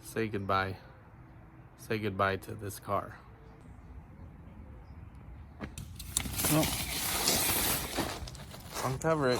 say goodbye. Say goodbye to this car. Oh. Uncover it.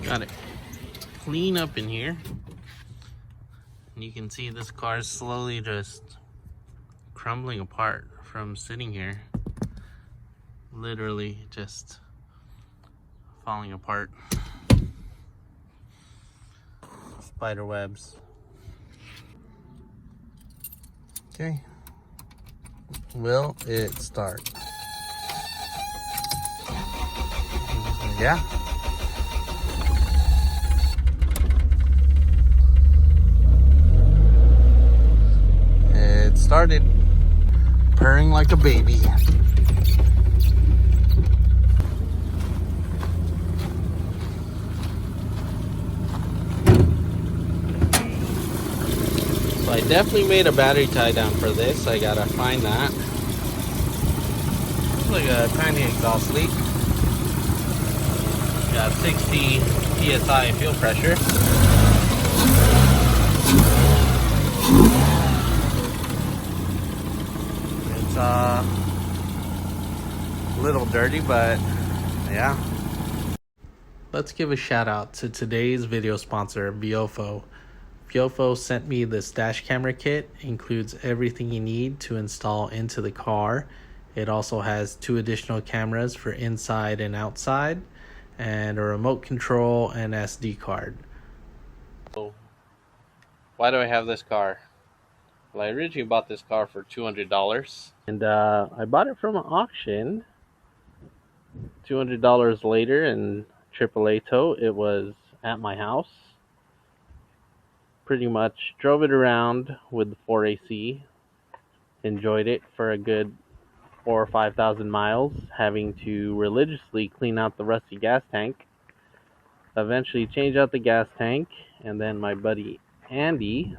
Got it clean up in here. And you can see this car is slowly just crumbling apart from sitting here. Literally just falling apart. Spider webs. Okay. Will it start? Yeah. It started purring like a baby. I definitely made a battery tie down for this. I gotta find that. It's like a tiny exhaust leak. Got 60 psi fuel pressure. It's a little dirty, but yeah. Let's give a shout out to today's video sponsor, VIOFO. VIOFO sent me this dash camera kit. It includes everything you need to install into the car. It also has 2 additional cameras for inside and outside, and a remote control and SD card. So, why do I have this car? Well, I originally bought this car for $200, and I bought it from an auction. $200 later, in AAA tow, it was at my house. Pretty much drove it around with the 4AC, enjoyed it for a good 4,000 or 5,000 miles, having to religiously clean out the rusty gas tank, eventually change out the gas tank, and then my buddy Andy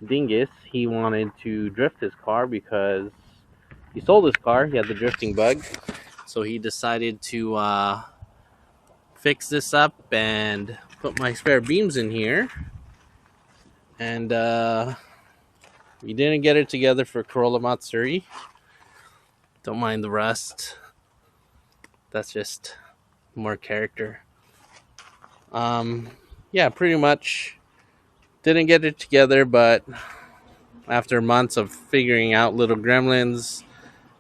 Dingus, he wanted to drift his car because he sold his car, he had the drifting bug, so he decided to fix this up and put my spare beams in here. And we didn't get it together for Corolla Matsuri. Don't mind the rust. That's just more character. Yeah, pretty much didn't get it together, but after months of figuring out little gremlins,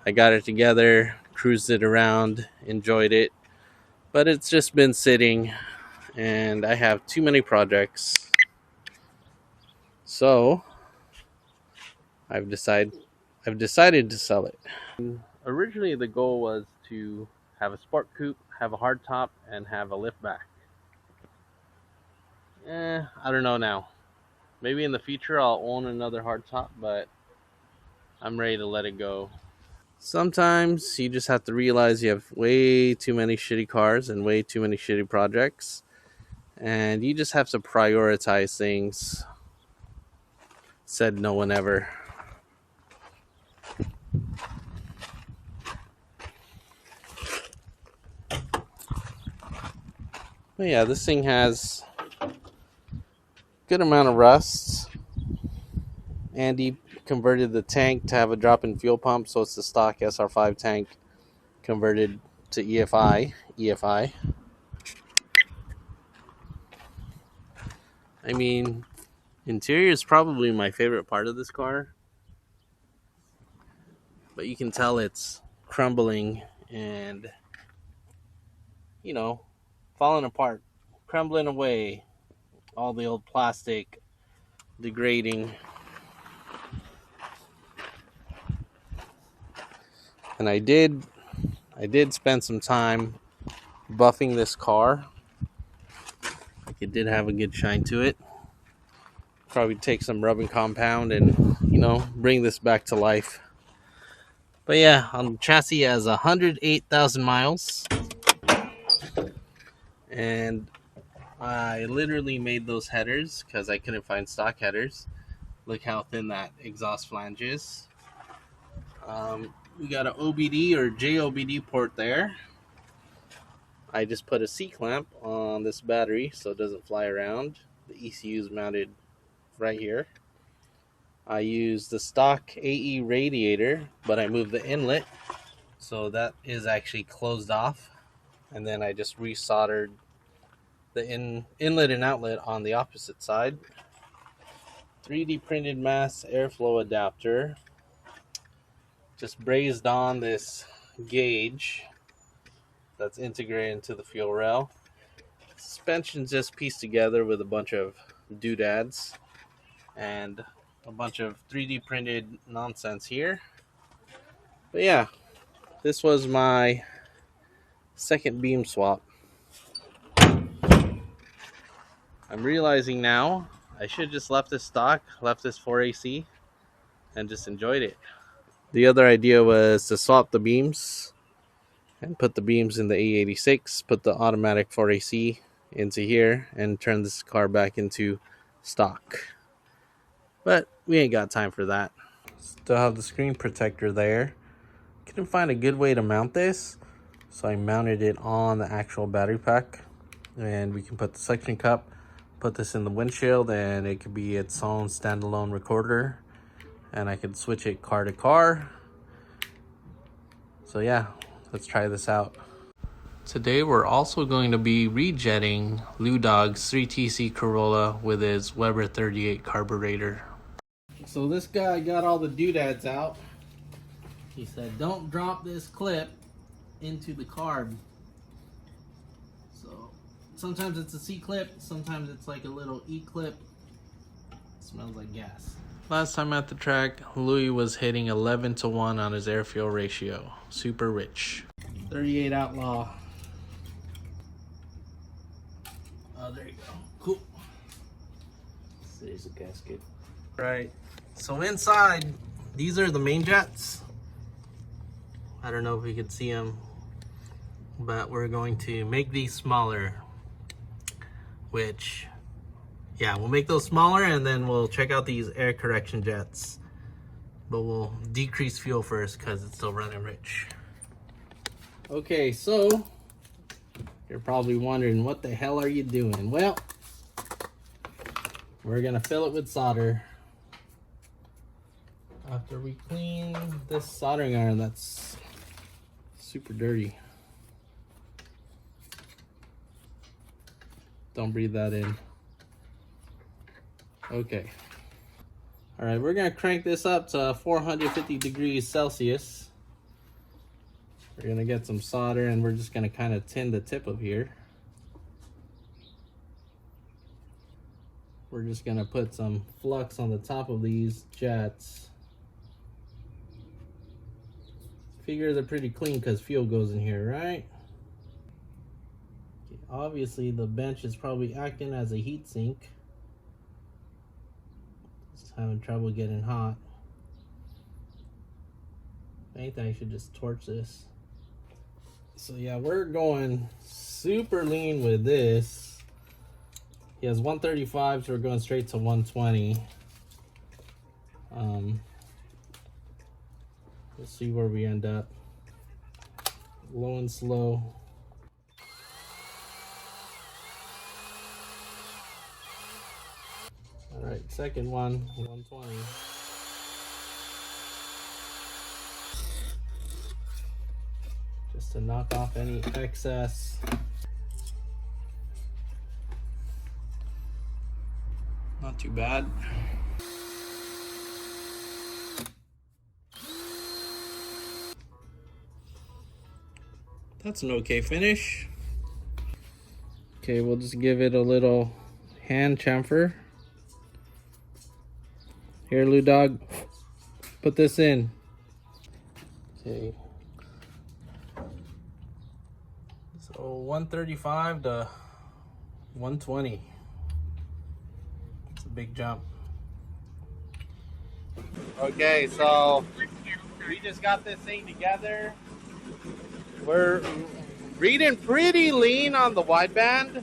I got it together, cruised it around, enjoyed it. But it's just been sitting, and I have too many projects. So I've decided to sell it. Originally, the goal was to have a sport coupe, have a hardtop, and have a liftback. I don't know now. Maybe in the future I'll own another hardtop, but I'm ready to let it go. Sometimes you just have to realize you have way too many shitty cars and way too many shitty projects, and you just have to prioritize things. Said no one ever. But yeah, this thing has a good amount of rust. Andy converted the tank to have a drop-in fuel pump, so it's the stock SR5 tank converted to EFI. I mean, interior is probably my favorite part of this car, but you can tell it's crumbling and, you know, falling apart, crumbling away, all the old plastic degrading. And I did spend some time buffing this car. Like, it did have a good shine to it. Probably take some rubbing compound and, you know, bring this back to life. But yeah, the chassis has 108,000 miles. And I literally made those headers because I couldn't find stock headers. Look how thin that exhaust flange is. We got an OBD or JOBD port there. I just put a C-clamp on this battery so it doesn't fly around. The ECU is mounted right here. I use the stock AE radiator, but I moved the inlet, so that is actually closed off. And then I just resoldered the inlet and outlet on the opposite side. 3D printed mass airflow adapter. Just brazed on this gauge that's integrated into the fuel rail. Suspension's just pieced together with a bunch of doodads and a bunch of 3D printed nonsense here. But yeah, this was my second beam swap. I'm realizing now I should have just left this stock, left this 4AC, and just enjoyed it. The other idea was to swap the beams and put the beams in the ae86, put the automatic 4AC into here, and turn this car back into stock. But we ain't got time for that. Still have the screen protector there. Couldn't find a good way to mount this, so I mounted it on the actual battery pack. And we can put the suction cup, put this in the windshield, and it could be its own standalone recorder. And I could switch it car to car. So yeah, let's try this out. Today we're also going to be rejetting Lou Dog's 3TC Corolla with his Weber 38 carburetor. So this guy got all the doodads out. He said, don't drop this clip into the carb. So sometimes it's a C clip, sometimes it's like a little E clip. It smells like gas. Last time at the track, Louis was hitting 11-1 on his air fuel ratio. Super rich. 38 Outlaw. Oh, there you go. Cool. There's a gasket. Right. So inside, these are the main jets. I don't know if you can see them, but we're going to make these smaller, which, yeah, we'll make those smaller and then we'll check out these air correction jets. But we'll decrease fuel first because it's still running rich. Okay, so you're probably wondering, what the hell are you doing? Well, we're gonna fill it with solder. After we clean this soldering iron that's super dirty. Don't breathe that in. Okay. All right, we're gonna crank this up to 450 degrees Celsius. We're gonna get some solder and we're just gonna kind of tin the tip of here. We're just gonna put some flux on the top of these jets. Figure they're pretty clean because fuel goes in here, right? Okay, obviously the bench is probably acting as a heat sink. Just having trouble getting hot. If anything, I should just torch this. So yeah, we're going super lean with this. He has 135, so we're going straight to 120. Let's see where we end up. Low and slow. All right, second one, 120. Just to knock off any excess. Not too bad. That's an okay finish. Okay, we'll just give it a little hand chamfer. Here, Lou Dog, put this in. Okay. So 135 to 120. It's a big jump. Okay, so we just got this thing together. We're reading pretty lean on the wideband,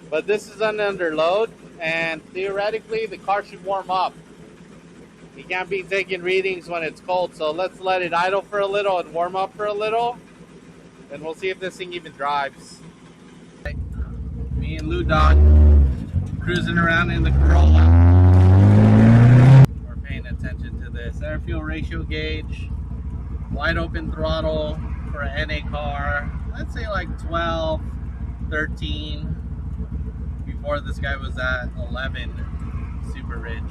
but this is under load, and theoretically the car should warm up. You can't be taking readings when it's cold, so let's let it idle for a little and warm up for a little, and we'll see if this thing even drives. Me and Lou Dog cruising around in the Corolla. We're paying attention to this air fuel ratio gauge, wide open throttle for an NA car. Let's say like 12, 13. Before this guy was at 11, super rich.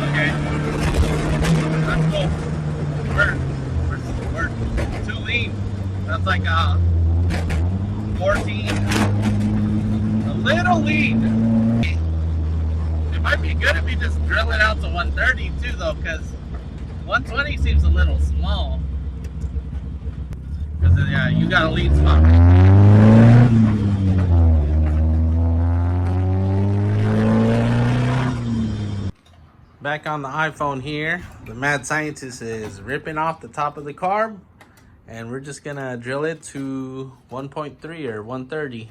Okay, that's cool. We're too lean. That's like a 14. A little lean. Might be good if you just drill it out to 130 too, though, because 120 seems a little small. Because yeah, you got a lead spot. Back on the iPhone here, the mad scientist is ripping off the top of the carb, and we're just gonna drill it to 1.3 or 130.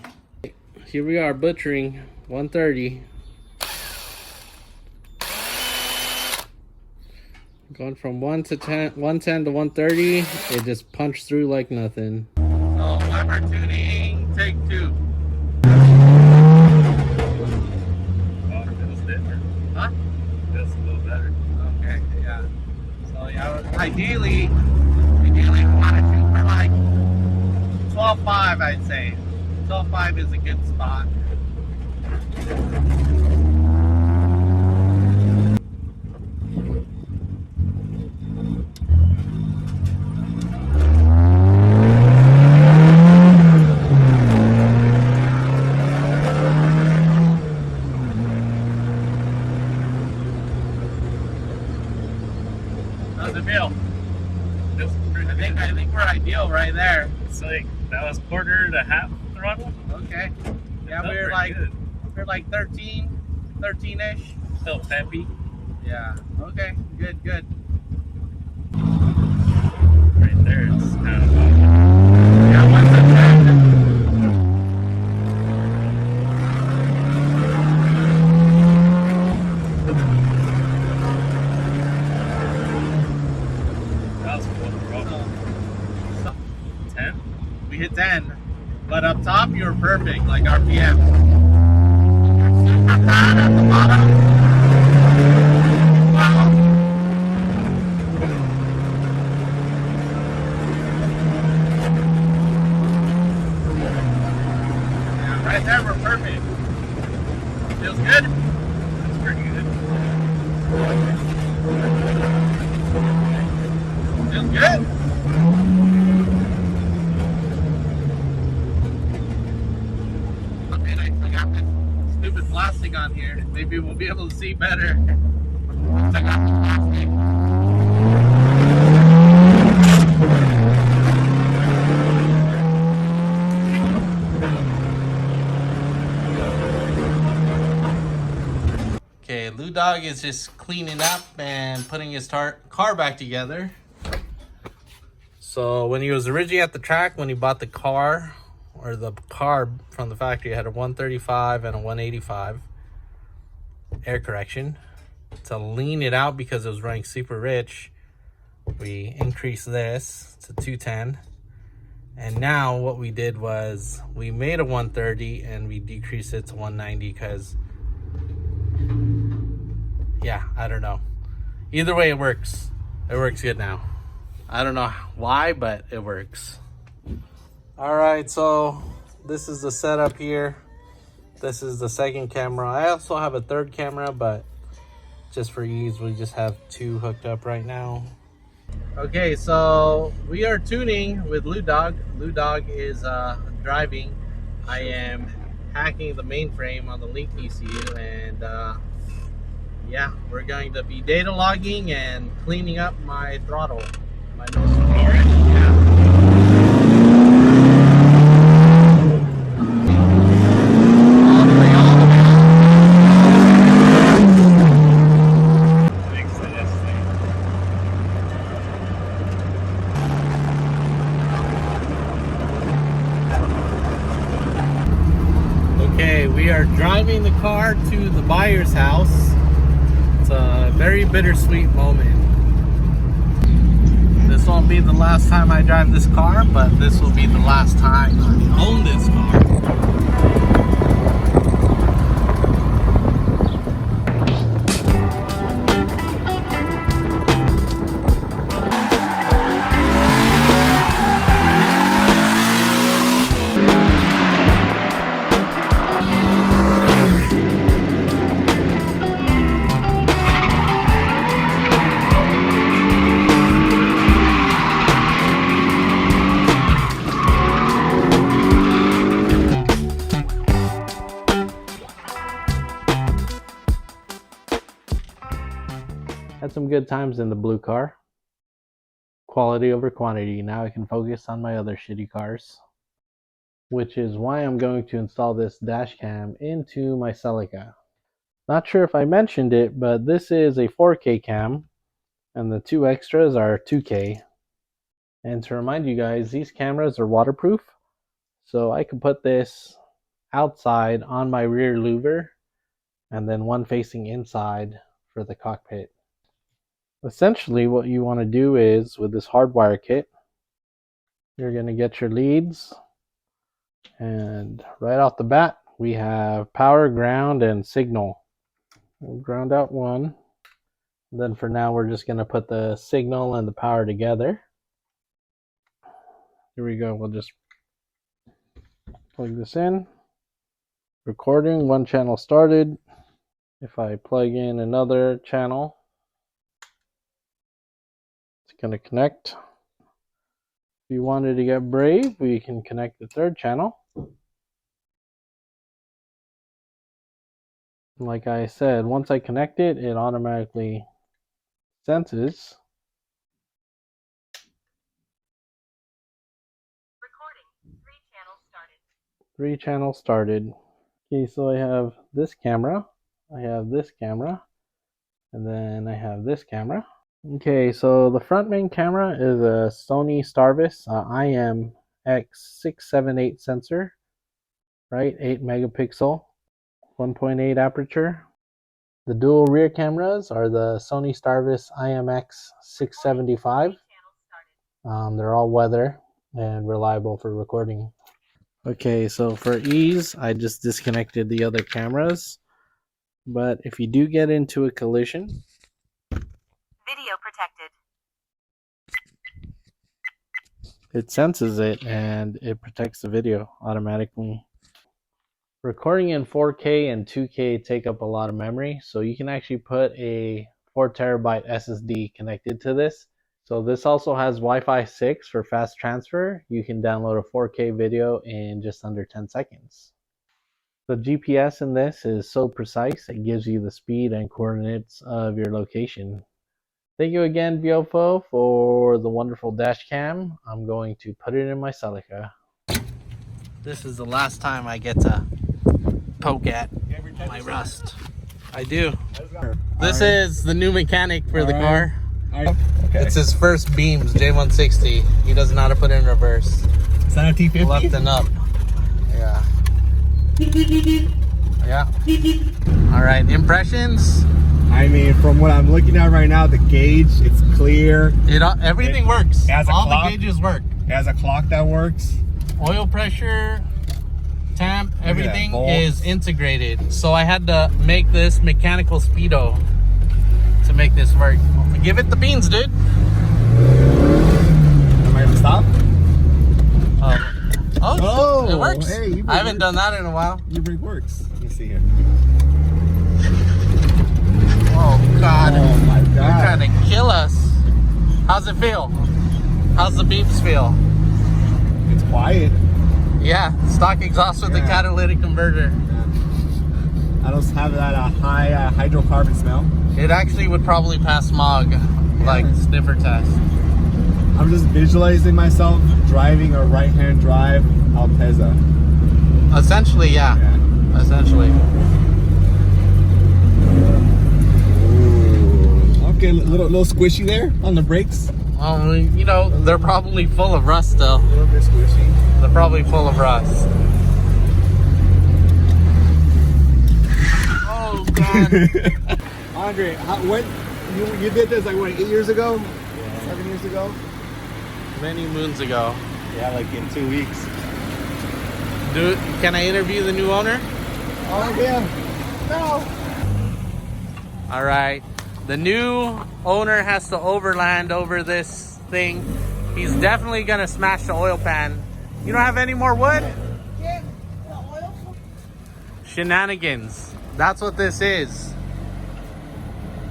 Here we are butchering 130. Going from 110 to 130, it just punched through like nothing. Oh, Weber tuning, take 2. Oh, feels different. Huh? Feels a little better. Okay, yeah. So yeah, ideally we want to shoot for like 12.5, I'd say. 12.5 is a good spot. How's it feel? I think we're ideal right there. It's like that was quarter to half throttle. Okay. Yeah, we're like 13-ish. Still peppy. Yeah. Okay. Good. Right there, it's kind of. Yeah. What's the trend? That was quarter throttle. 10. We hit 10, but up top you were perfect, like RPM. Super flat at the bottom. Wow. Yeah, right there we're perfect. Feels good? That's pretty good. Feels good. I got this stupid plastic on here. Maybe we'll be able to see better. Once I got the plastic. Okay, Lou Dog is just cleaning up and putting his car back together. So when he was originally at the track, when he bought the car, or the carb from the factory, had a 135 and a 185 air correction. To lean it out because it was running super rich, we increased this to 210. And now what we did was we made a 130 and we decreased it to 190 because, yeah, I don't know. Either way, it works. It works good now. I don't know why, but it works. All right, so this is the setup here. This is the second camera. I also have a third camera, but just for ease, we just have 2 hooked up right now. Okay, so we are tuning with Lou Dog. Lou Dog is driving. I am hacking the mainframe on the Link ECU, and yeah, we're going to be data logging and cleaning up my throttle. My nose storage. Yeah. Okay, we are driving the car to the buyer's house. It's a very bittersweet moment. This won't be the last time I drive this car, but this will be the last time I own this car. Had some good times in the blue car. Quality over quantity. Now I can focus on my other shitty cars. Which is why I'm going to install this dash cam into my Celica. Not sure if I mentioned it, but this is a 4K cam, and the two extras are 2K. And to remind you guys, these cameras are waterproof, so I can put this outside on my rear louver, and then one facing inside for the cockpit. Essentially, what you want to do is, with this hardwire kit, you're going to get your leads, and right off the bat, we have power, ground, and signal. We'll ground out one. Then for now, we're just going to put the signal and the power together. Here we go. We'll just plug this in. Recording, one channel started. If I plug in another channel, it's going to connect. If you wanted to get brave, we can connect the third channel. Like I said, once I connect it, it automatically senses. Recording. 3 channels started. 3 channels started. Okay, so I have this camera, I have this camera, and then I have this camera. Okay, so the front main camera is a Sony Starvis IMX678 sensor, right? 8 megapixel, 1.8 aperture. The dual rear cameras are the Sony Starvis IMX675. They're all weather and reliable for recording. Okay, so for ease, I just disconnected the other cameras. But if you do get into a collision, Video protected. it senses it and it protects the video automatically. Recording in 4K and 2K take up a lot of memory, so you can actually put a 4 terabyte SSD connected to this. So this also has Wi-Fi 6 for fast transfer. You can download a 4K video in just under 10 seconds. The GPS in this is so precise, it gives you the speed and coordinates of your location. Thank you again, VIOFO, for the wonderful dash cam. I'm going to put it in my Celica. This is the last time I get to poke at my rust. I do. This is the new mechanic for the car. Okay. It's his first beams, J160. He doesn't know how to put it in reverse. Is that a T50? Left and up. Yeah. Yeah. All right, impressions? I mean, from what I'm looking at right now, the gauge, it's clear. Everything works. Has a All clock. the gauges work. It has a clock that works. Oil pressure, temp, everything volts. is integrated. So I had to make this mechanical speedo to make this work. Give it the beans, dude. Am I gonna stop? Oh, it works. Hey, I haven't done that in a while. Your brake works. Let me see here. Oh God. Oh my You're God. trying to kill us. How's it feel? How's the beeps feel? It's quiet. Yeah, stock exhaust with the Yeah. catalytic converter. I don't have that high hydrocarbon smell. It actually would probably pass smog, like sniffer test. I'm just visualizing myself driving a right-hand drive Altezza. Essentially, yeah. Essentially. Ooh. Okay, little squishy there on the brakes. You know, they're probably full of rust still. A little bit squishy. They're probably full of rust. Andre, when you did this like what, 8 years ago? 7 years ago? Many moons ago. Yeah, like in 2 weeks. Dude, can I interview the new owner? Oh yeah. No. All right. The new owner has to overland over this thing. He's definitely gonna smash the oil pan. You don't have any more wood? Shenanigans. That's what this is.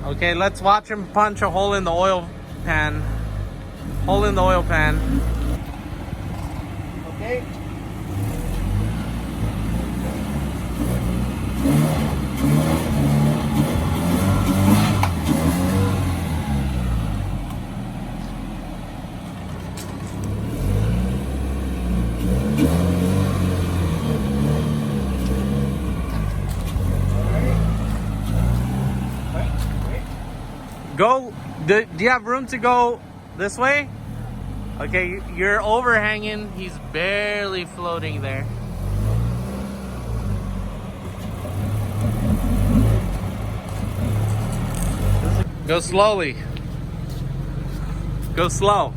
Okay, let's watch him punch a hole in the oil pan. Hole in the oil pan. Okay. Go. Do you have room to go this way? Okay, you're overhanging. He's barely floating there. Go slowly. Go slow.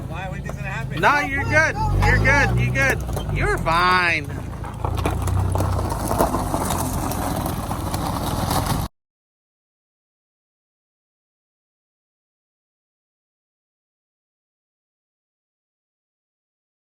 Why? What is gonna happen? No, you're good. You're good. You're good. You're fine.